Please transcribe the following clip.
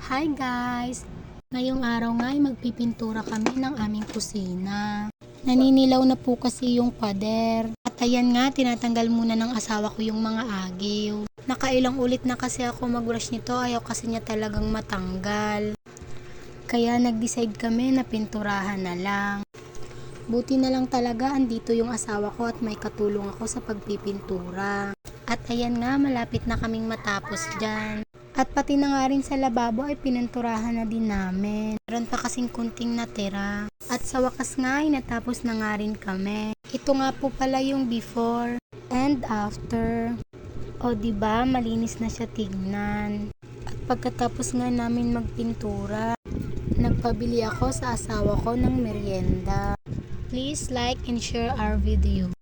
Hi guys! Ngayong araw nga ay magpipintura kami ng aming kusina. Naninilaw na po kasi yung pader. At ayan nga, tinatanggal muna ng asawa ko yung mga agiw. Nakailang ulit na kasi ako mag-brush nito, ayaw kasi niya talagang matanggal. Kaya nag-decide kami na pinturahan na lang. Buti na lang talaga andito yung asawa ko at may katulong ako sa pagpipintura. At ayan nga, malapit na kaming matapos dyan. At pati na nga rin sa lababo ay pininturahan na din namin. Meron pa kasing kunting natira. At sa wakas nga ay natapos na nga rin kami. Ito nga po pala yung before and after. O diba, malinis na siya tignan. At pagkatapos nga namin magpintura, nagpabili ako sa asawa ko ng merienda. Please like and share our video.